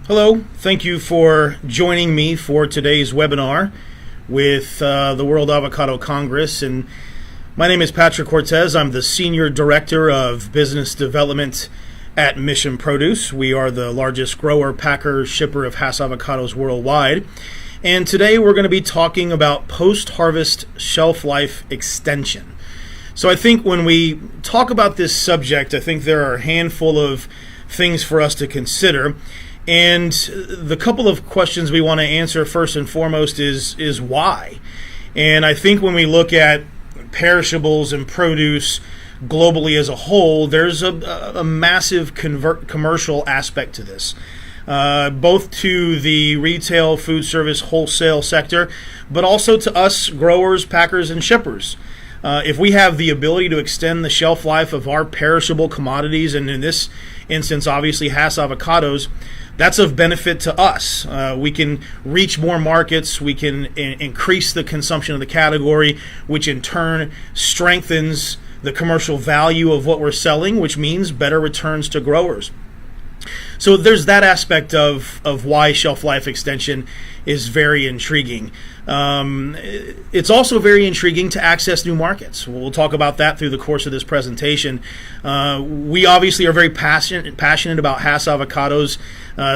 Hello, thank you for joining me for today's webinar with the World Avocado Congress. And my name is Patrick Cortes. I'm the Senior Director of Business Development at Mission Produce. We are the largest grower, packer, shipper of Hass avocados worldwide. And today we're going to be talking about post-harvest shelf life extension. So I think when we talk about this subject, I think there are a handful of things for us to consider. And the couple of questions we want to answer first and foremost is why? And I think when we look at perishables and produce globally as a whole, there's a massive commercial aspect to this, both to the retail, food service, wholesale sector, but also to us growers, packers, and shippers. If we have the ability to extend the shelf life of our perishable commodities, and in this instance, obviously Hass avocados, that's of benefit to us. We can reach more markets, we can increase the consumption of the category, which in turn strengthens the commercial value of what we're selling, which means better returns to growers. So there's that aspect of why shelf life extension is very intriguing. It's also very intriguing to access new markets. We'll talk about that through the course of this presentation. We obviously are very passionate about Hass avocados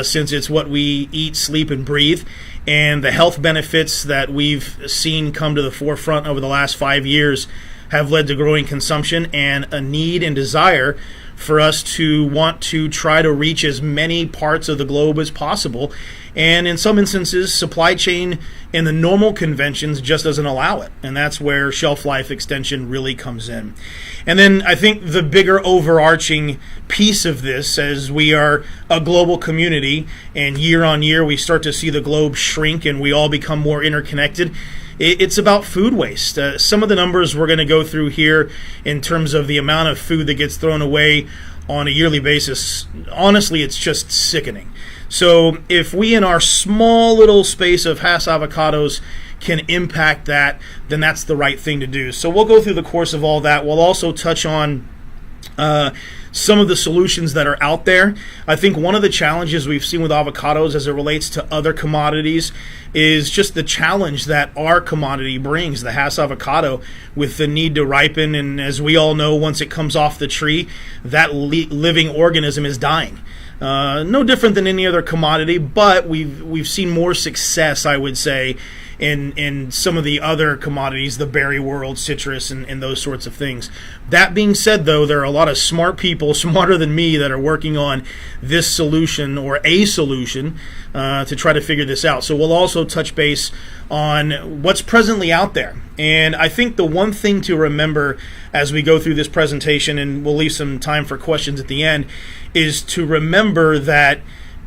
since it's what we eat, sleep, and breathe. And the health benefits that we've seen come to the forefront over the last 5 years have led to growing consumption and a need and desire for us to want to try to reach as many parts of the globe as possible. And in some instances, supply chain in the normal conventions just doesn't allow it. And that's where shelf life extension really comes in. And then I think the bigger overarching piece of this, as we are a global community and year on year we start to see the globe shrink and we all become more interconnected, it's about food waste. Some of the numbers we're going to go through here in terms of the amount of food that gets thrown away on a yearly basis, honestly, it's just sickening. So if we in our small little space of Hass avocados can impact that, then that's the right thing to do. So we'll go through the course of all that. We'll also touch on some of the solutions that are out there. I think one of the challenges we've seen with avocados as it relates to other commodities is just the challenge that our commodity brings, the Hass avocado, with the need to ripen. And as we all know, once it comes off the tree, that living organism is dying. No different than any other commodity, but we've seen more success, I would say, in some of the other commodities, the berry world, citrus, and those sorts of things. That being said, though, there are a lot of smart people, smarter than me, that are working on this solution or a solution to try to figure this out. So we'll also touch base on what's presently out there. And I think the one thing to remember as we go through this presentation, and we'll leave some time for questions at the end, is to remember that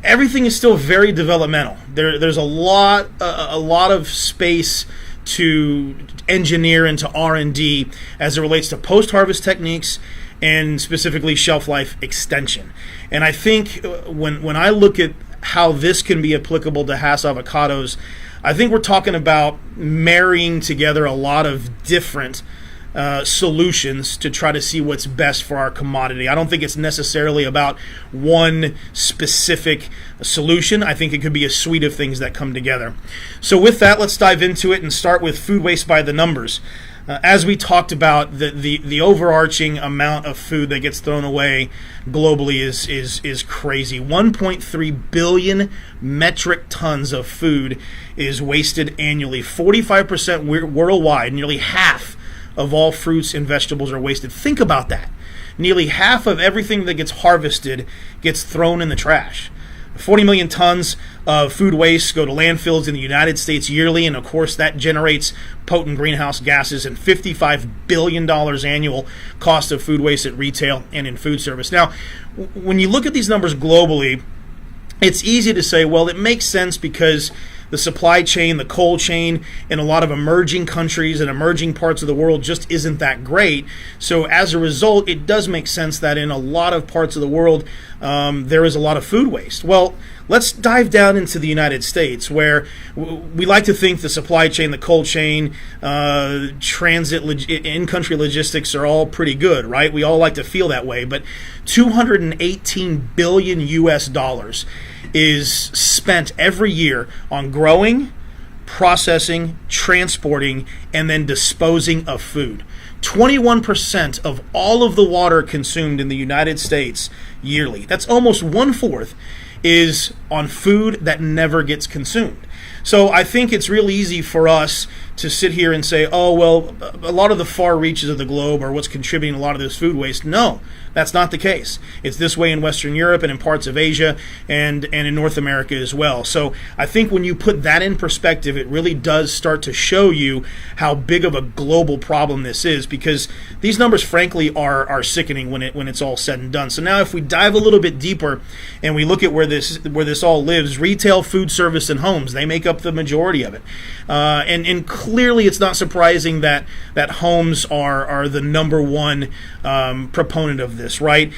everything is still very developmental. There's a lot of space to engineer into R&D as it relates to post-harvest techniques and specifically shelf life extension. And I think when I look at how this can be applicable to Hass avocados, I think we're talking about marrying together a lot of different solutions to try to see what's best for our commodity. I don't think it's necessarily about one specific solution. I think it could be a suite of things that come together. So with that, let's dive into it and start with food waste by the numbers. As we talked about, the overarching amount of food that gets thrown away globally is crazy. 1.3 billion metric tons of food is wasted annually. 45% worldwide, nearly half of all fruits and vegetables are wasted. Think about that. Nearly half of everything that gets harvested gets thrown in the trash. 40 million tons of food waste go to landfills in the United States yearly, and of course that generates potent greenhouse gases and $55 billion annual cost of food waste at retail and in food service. Now, when you look at these numbers globally, it's easy to say, well, it makes sense because the supply chain, the cold chain in a lot of emerging countries and emerging parts of the world just isn't that great. So as a result, it does make sense that in a lot of parts of the world, there is a lot of food waste. Well, let's dive down into the United States, where we like to think the supply chain, the cold chain, transit, in-country logistics are all pretty good, right? We all like to feel that way. But $218 billion US is spent every year on growing, processing, transporting, and then disposing of food. 21% of all of the water consumed in the United States yearly, that's almost 1/4, is on food that never gets consumed. So I think it's real easy for us to sit here and say, oh, well, a lot of the far reaches of the globe are what's contributing a lot of this food waste. No, that's not the case. It's this way in Western Europe and in parts of Asia and in North America as well. So I think when you put that in perspective, it really does start to show you how big of a global problem this is, because these numbers, frankly, are sickening when it's all said and done. So now if we dive a little bit deeper and we look at where this all lives, retail, food service, and homes, they make up the majority of it. And clearly it's not surprising that homes are the number one proponent of this, right?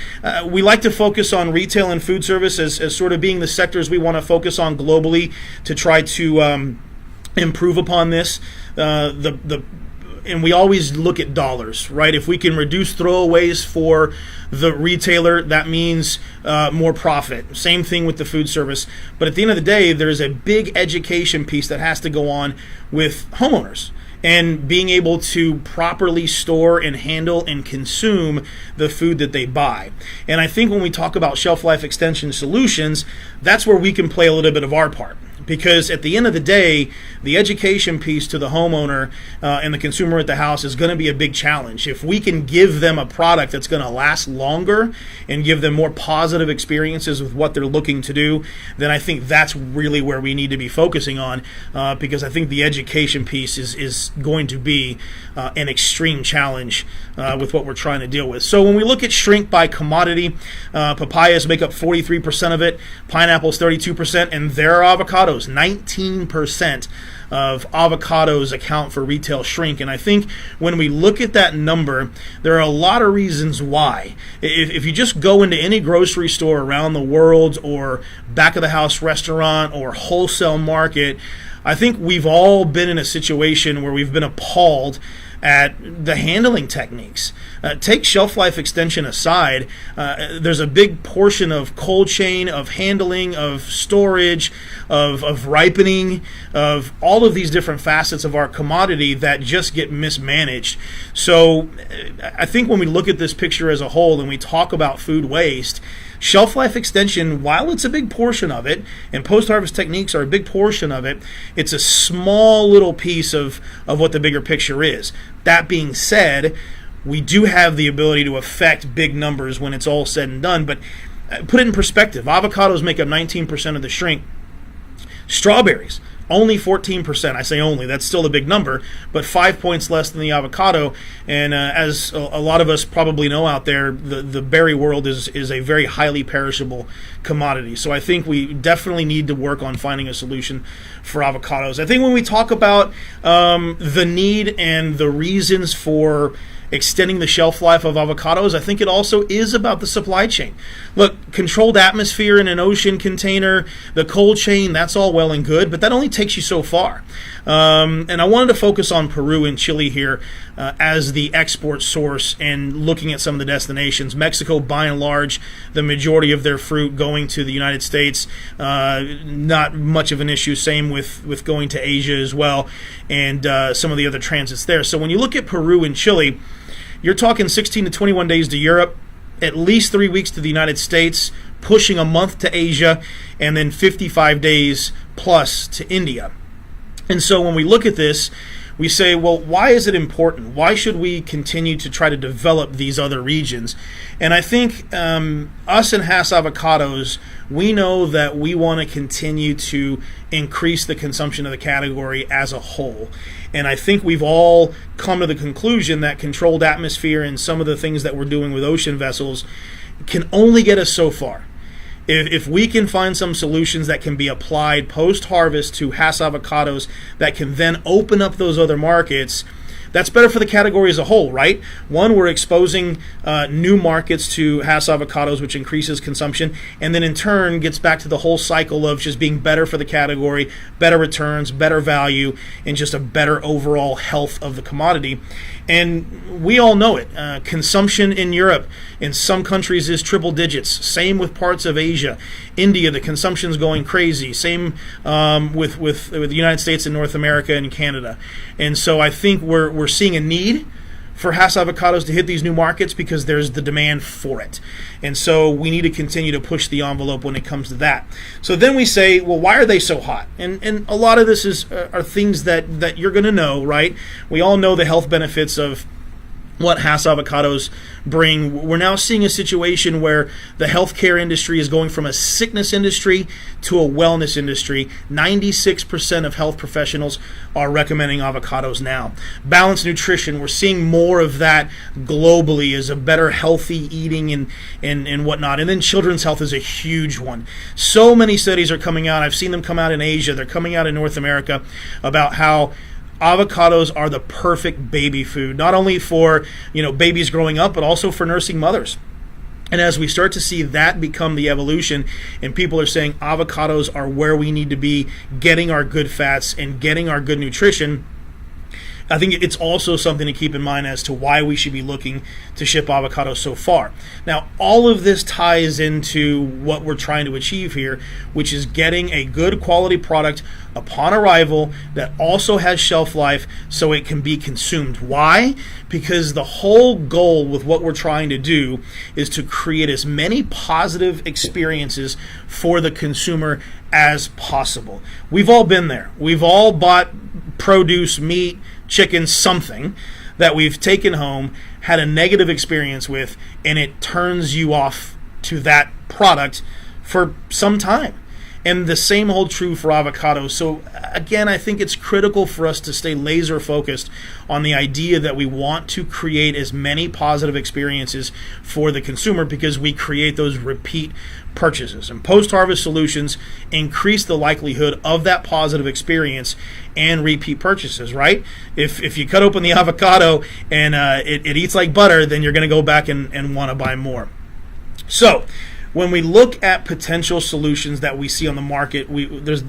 We like to focus on retail and food service as sort of being the sectors we want to focus on globally to try to improve upon this. And we always look at dollars, right? If we can reduce throwaways for the retailer, that means more profit. Same thing with the food service. But at the end of the day, there's a big education piece that has to go on with homeowners and being able to properly store and handle and consume the food that they buy. And I think when we talk about shelf life extension solutions, that's where we can play a little bit of our part. Because at the end of the day, the education piece to the homeowner and the consumer at the house is going to be a big challenge. If we can give them a product that's going to last longer and give them more positive experiences with what they're looking to do, then I think that's really where we need to be focusing on, because I think the education piece is going to be an extreme challenge with what we're trying to deal with. So when we look at shrink by commodity, papayas make up 43% of it, pineapples 32%, and there are avocados. 19% of avocados account for retail shrink. And I think when we look at that number, there are a lot of reasons why. If you just go into any grocery store around the world or back of the house restaurant or wholesale market, I think we've all been in a situation where we've been appalled at the handling techniques. Take shelf life extension aside, there's a big portion of cold chain, of handling, of storage, of ripening, of all of these different facets of our commodity that just get mismanaged. So I think when we look at this picture as a whole and we talk about food waste, shelf life extension, while it's a big portion of it, and post-harvest techniques are a big portion of it, it's a small little piece of what the bigger picture is. That being said, we do have the ability to affect big numbers when it's all said and done, but put it in perspective. Avocados make up 19% of the shrink. Strawberries, only 14%. I say only, that's still a big number, but 5 points less than the avocado. And as a lot of us probably know out there, the berry world is a very highly perishable commodity. So I think we definitely need to work on finding a solution for avocados. I think when we talk about the need and the reasons for extending the shelf life of avocados, I think it also is about the supply chain. Look, controlled atmosphere in an ocean container, the cold chain, that's all well and good, but that only takes you so far. And I wanted to focus on Peru and Chile here as the export source and looking at some of the destinations. Mexico, by and large, the majority of their fruit going to the United States, not much of an issue. Same with going to Asia as well, and some of the other transits there. So when you look at Peru and Chile, you're talking 16 to 21 days to Europe, at least 3 weeks to the United States, pushing a month to Asia, and then 55 days plus to India. And so when we look at this, we say, well, why is it important? Why should we continue to try to develop these other regions? And I think us and Hass Avocados, we know that we want to continue to increase the consumption of the category as a whole. And I think we've all come to the conclusion that controlled atmosphere and some of the things that we're doing with ocean vessels can only get us so far. If we can find some solutions that can be applied post-harvest to Hass Avocados that can then open up those other markets, That's better for the category as a whole, right? One, we're exposing new markets to Hass avocados, which increases consumption, and then in turn gets back to the whole cycle of just being better for the category, better returns, better value, and just a better overall health of the commodity. And we all know it. Consumption in Europe, in some countries, is triple digits. Same with parts of Asia. India, the consumption's going crazy. Same with the United States and North America and Canada. And so I think we're seeing a need for Hass avocados to hit these new markets because there's the demand for it. And so we need to continue to push the envelope when it comes to that. So then we say, well, why are they so hot? And a lot of this are things that you're going to know, right? We all know the health benefits of what Hass avocados bring. We're now seeing a situation where the healthcare industry is going from a sickness industry to a wellness industry. 96% of health professionals are recommending avocados now. Balanced nutrition, we're seeing more of that globally as a better healthy eating and whatnot. And then children's health is a huge one. So many studies are coming out. I've seen them come out in Asia. They're coming out in North America about how avocados are the perfect baby food, not only for babies growing up, but also for nursing mothers. And as we start to see that become the evolution, and people are saying avocados are where we need to be getting our good fats and getting our good nutrition, I think it's also something to keep in mind as to why we should be looking to ship avocados so far. Now, all of this ties into what we're trying to achieve here, which is getting a good quality product upon arrival that also has shelf life so it can be consumed. Why? Because the whole goal with what we're trying to do is to create as many positive experiences for the consumer as possible. We've all been there. We've all bought produce, meat, chicken, something that we've taken home, had a negative experience with, and it turns you off to that product for some time. And the same holds true for avocados. So again, I think it's critical for us to stay laser focused on the idea that we want to create as many positive experiences for the consumer because we create those repeat purchases. And post-harvest solutions increase the likelihood of that positive experience and repeat purchases, right? If you cut open the avocado and it eats like butter, then you're going to go back and want to buy more. So when we look at potential solutions that we see on the market,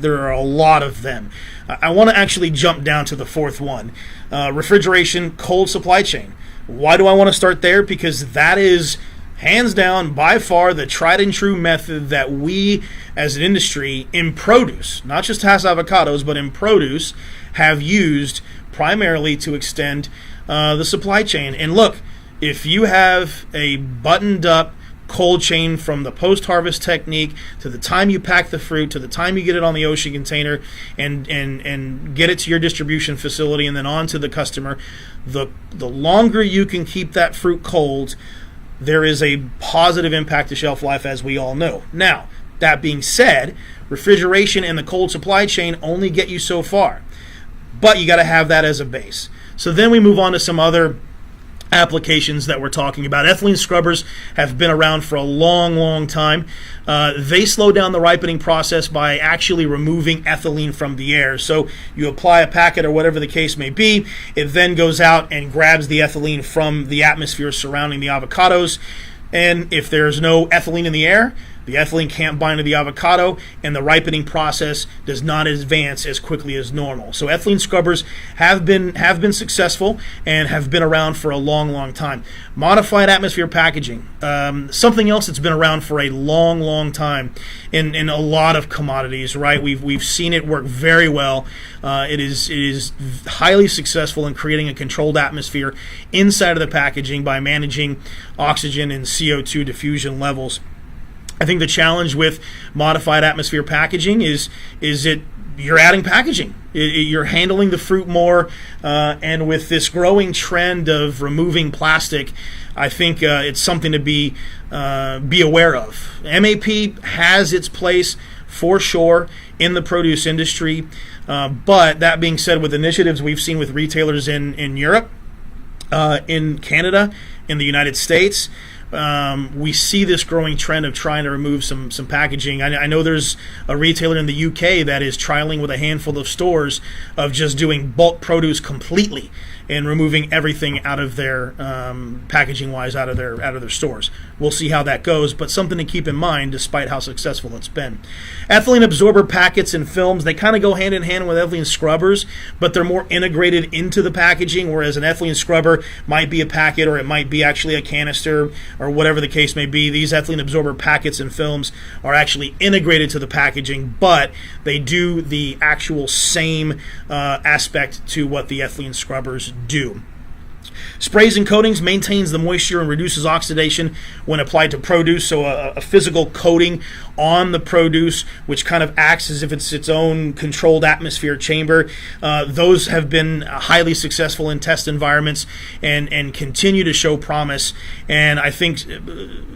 there are a lot of them. I want to actually jump down to the fourth one, refrigeration, cold supply chain. Why do I want to start there? Because that is hands down, by far, the tried and true method that we as an industry in produce, not just Hass avocados, but in produce, have used primarily to extend the supply chain. And look, if you have a buttoned up cold chain from the post-harvest technique to the time you pack the fruit to the time you get it on the ocean container and get it to your distribution facility and then on to the customer, the longer you can keep that fruit cold, there is a positive impact to shelf life, as we all know. Now, that being said, refrigeration and the cold supply chain only get you so far, but you got to have that as a base. So then we move on to some other applications that we're talking about. Ethylene scrubbers have been around for a long, long time. They slow down the ripening process by actually removing ethylene from the air. So you apply a packet or whatever the case may be, it then goes out and grabs the ethylene from the atmosphere surrounding the avocados. And if there's no ethylene in the air, the ethylene can't bind to the avocado, and the ripening process does not advance as quickly as normal. So ethylene scrubbers have been successful and have been around for a long, long time. Modified atmosphere packaging, something else that's been around for a long, long time in a lot of commodities. Right, we've seen it work very well. It is highly successful in creating a controlled atmosphere inside of the packaging by managing oxygen and CO2 diffusion levels. I think the challenge with modified atmosphere packaging is you're adding packaging. You're handling the fruit more, and with this growing trend of removing plastic, I think it's something to be aware of. MAP has its place for sure in the produce industry, but that being said, with initiatives we've seen with retailers in Europe, in Canada, in the United States, we see this growing trend of trying to remove some packaging. I know there's a retailer in the UK that is trialing with a handful of stores of just doing bulk produce completely and removing everything out of their packaging wise out of their stores. We'll see how that goes, but something to keep in mind despite how successful it's been. Ethylene absorber packets and films, they kind of go hand in hand with ethylene scrubbers, but they're more integrated into the packaging, whereas an ethylene scrubber might be a packet or it might be actually a canister or whatever the case may be. These ethylene absorber packets and films are actually integrated to the packaging, but they do the actual same aspect to what the ethylene scrubbers do. Sprays and coatings maintains the moisture and reduces oxidation when applied to produce, so a physical coating on the produce, which kind of acts as if it's its own controlled atmosphere chamber. Those have been highly successful in test environments and continue to show promise. And I think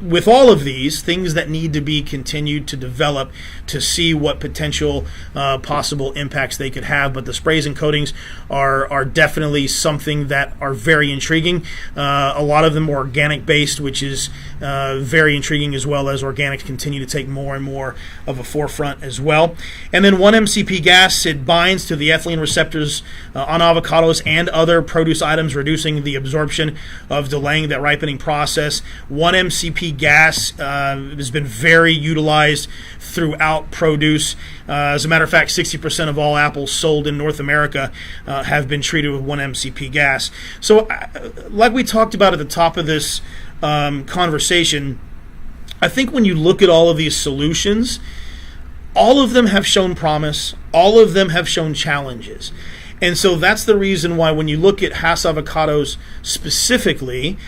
with all of these, things that need to be continued to develop to see what potential possible impacts they could have. But the sprays and coatings are definitely something that are very intriguing. A lot of them are organic based, which is very intriguing, as well as organics continue to take more and more of a forefront as well. And then 1-MCP gas, it binds to the ethylene receptors on avocados and other produce items, reducing the absorption of delaying that ripening process. 1-MCP gas has been very utilized throughout produce. As a matter of fact, 60% of all apples sold in North America have been treated with 1-MCP gas. So like we talked about at the top of this conversation, I think when you look at all of these solutions, all of them have shown promise, all of them have shown challenges. And so that's the reason why when you look at Hass avocados specifically,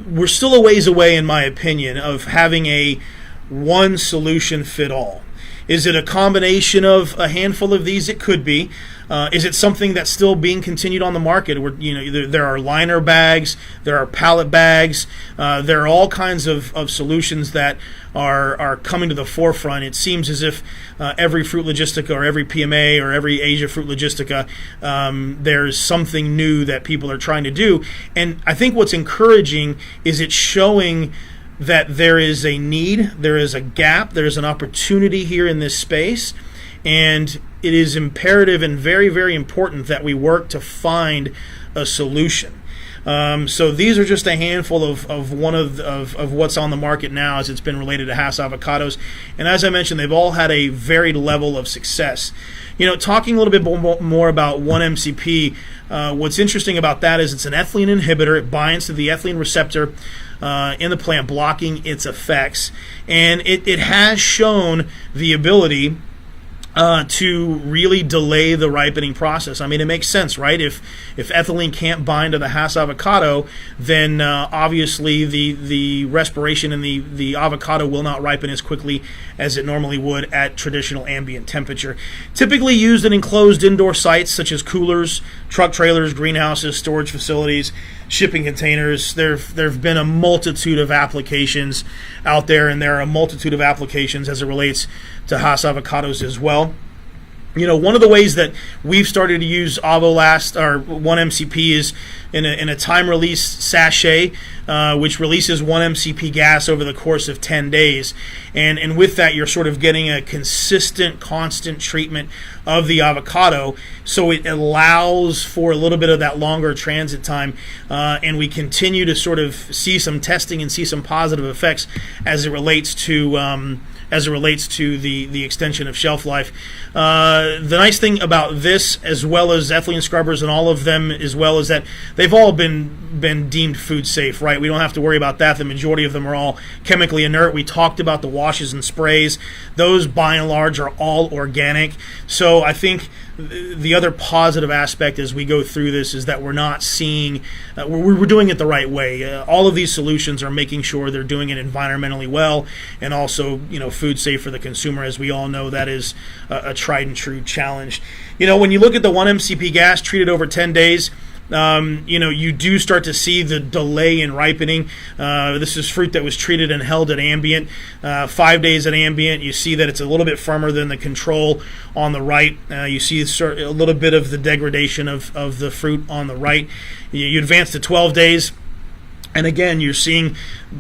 we're still a ways away, in my opinion, of having a one solution fit all. Is it a combination of a handful of these? It could be. Is it something that's still being continued on the market? Where there are liner bags, there are pallet bags, there are all kinds of solutions that are coming to the forefront. It seems as if every Fruit Logistica or every PMA or every Asia Fruit Logistica, there's something new that people are trying to do. And I think what's encouraging is it's showing that there is a need, there is a gap, there's an opportunity here in this space, and it is imperative and very, very important that we work to find a solution. So these are just a handful of what's on the market now as it's been related to Hass avocados. And as I mentioned, they've all had a varied level of success. Talking a little bit more about 1-MCP, what's interesting about that is it's an ethylene inhibitor. It binds to the ethylene receptor in the plant, blocking its effects. And it has shown the ability to really delay the ripening process. I mean, it makes sense, right? If ethylene can't bind to the Hass avocado, then obviously the respiration in the avocado will not ripen as quickly as it normally would at traditional ambient temperature. Typically used in enclosed indoor sites such as coolers, truck trailers, greenhouses, storage facilities, shipping containers. There have been a multitude of applications out there, and there are a multitude of applications as it relates to Hass avocados as well. One of the ways that we've started to use Avolast, or 1-MCP, is in a time-release sachet, which releases 1-MCP gas over the course of 10 days. And with that, you're sort of getting a consistent, constant treatment of the avocado, so it allows for a little bit of that longer transit time, and we continue to sort of see some testing and see some positive effects as it relates to the extension of shelf life. The nice thing about this, as well as ethylene scrubbers and all of them, as well, is that they've all been deemed food safe, right? We don't have to worry about that. The majority of them are all chemically inert. We talked about the washes and sprays. Those, by and large, are all organic. So I think the other positive aspect as we go through this is that we're not seeing, we're doing it the right way. All of these solutions are making sure they're doing it environmentally well, and also, food safe for the consumer. As we all know, that is a tried and true challenge. When you look at the 1-MCP gas treated over 10 days, you do start to see the delay in ripening. This is fruit that was treated and held at ambient. 5 days at ambient, you see that it's a little bit firmer than the control on the right. You see a little bit of the degradation of the fruit on the right. You advance to 12 days, And again, you're seeing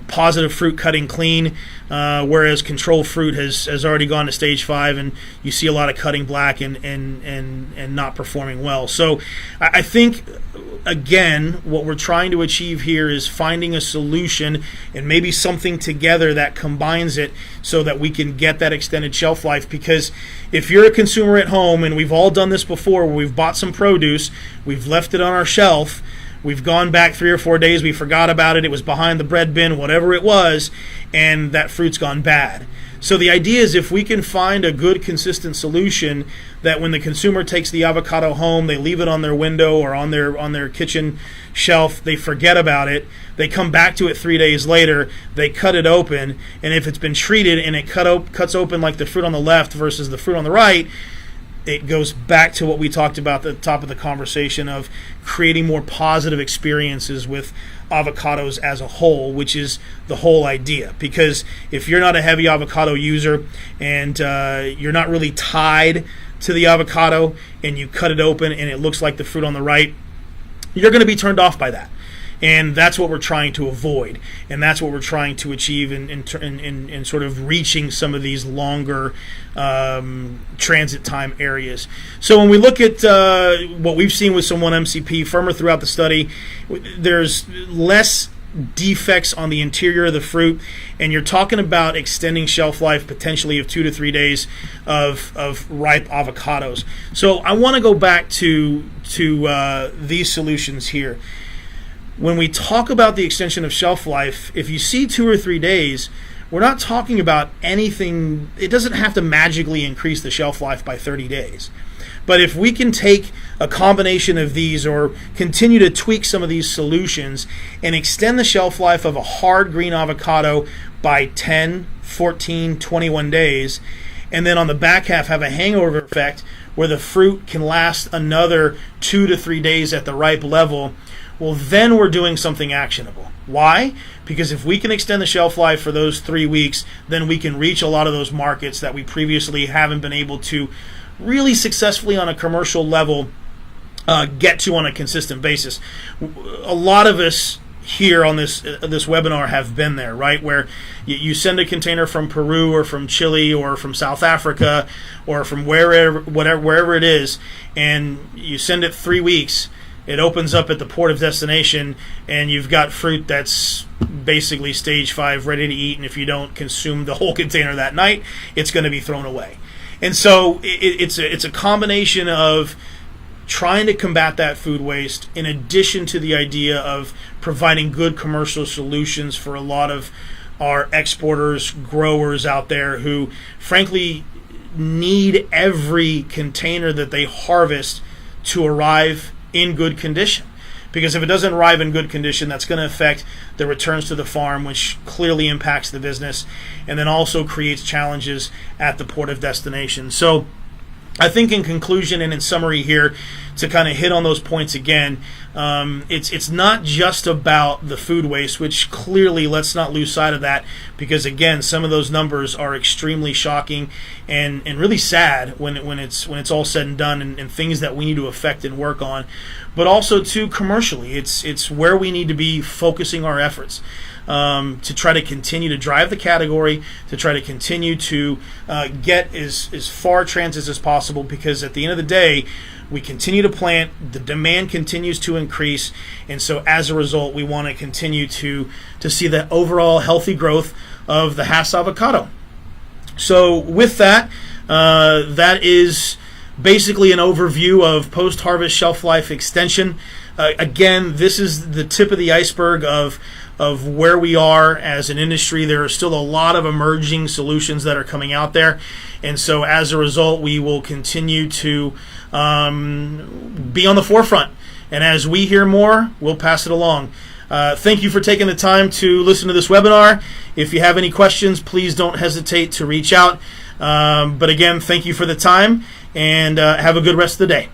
positive fruit cutting clean, whereas control fruit has already gone to stage 5, and you see a lot of cutting black and not performing well. So I think, again, what we're trying to achieve here is finding a solution and maybe something together that combines it so that we can get that extended shelf life. Because if you're a consumer at home, and we've all done this before, where we've bought some produce, we've left it on our shelf, we've gone back 3 or 4 days, we forgot about it, it was behind the bread bin, whatever it was, and that fruit's gone bad. So the idea is, if we can find a good, consistent solution that when the consumer takes the avocado home, they leave it on their window or on their kitchen shelf, they forget about it, they come back to it 3 days later, they cut it open, and if it's been treated and it cuts open like the fruit on the left versus the fruit on the right, it goes back to what we talked about at the top of the conversation of creating more positive experiences with avocados as a whole, which is the whole idea. Because if you're not a heavy avocado user and you're not really tied to the avocado, and you cut it open and it looks like the fruit on the right, you're going to be turned off by that. And that's what we're trying to avoid, and that's what we're trying to achieve in sort of reaching some of these longer transit time areas. So when we look at what we've seen with some 1-MCP firmer throughout the study, there's less defects on the interior of the fruit, and you're talking about extending shelf life potentially of 2 to 3 days of ripe avocados. So I want to go back to these solutions here. When we talk about the extension of shelf life, if you see 2 or 3 days, we're not talking about anything. It doesn't have to magically increase the shelf life by 30 days. But if we can take a combination of these, or continue to tweak some of these solutions and extend the shelf life of a hard green avocado by 10, 14, 21 days, and then on the back half have a hangover effect where the fruit can last another 2 to 3 days at the ripe level, well, then we're doing something actionable. Why? Because if we can extend the shelf life for those 3 weeks, then we can reach a lot of those markets that we previously haven't been able to really successfully on a commercial level get to on a consistent basis. A lot of us here on this webinar have been there, right? Where you send a container from Peru or from Chile or from South Africa or from wherever it is, and you send it 3 weeks. It opens up at the port of destination, and you've got fruit that's basically stage 5, ready to eat, and if you don't consume the whole container that night, it's going to be thrown away. And so it's a combination of trying to combat that food waste, in addition to the idea of providing good commercial solutions for a lot of our exporters, growers out there who, frankly, need every container that they harvest to arrive in good condition. Because if it doesn't arrive in good condition, that's going to affect the returns to the farm, which clearly impacts the business, and then also creates challenges at the port of destination. So I think in conclusion and in summary here, to kind of hit on those points again, it's not just about the food waste, which clearly, let's not lose sight of that, because again, some of those numbers are extremely shocking and really sad when it's all said and done, and things that we need to affect and work on. But also too, commercially, it's where we need to be focusing our efforts. To try to continue to drive the category, to try to continue to get as far transits as possible, because at the end of the day, we continue to plant, the demand continues to increase, and so as a result, we want to continue to see the overall healthy growth of the Hass avocado. So with that, that is basically an overview of post-harvest shelf life extension. Again, this is the tip of the iceberg of where we are as an industry. There are still a lot of emerging solutions that are coming out there, and so as a result, we will continue to be on the forefront, and as we hear more, we'll pass it along. Thank you for taking the time to listen to this webinar. If you have any questions, please don't hesitate to reach out. But again, thank you for the time, and have a good rest of the day.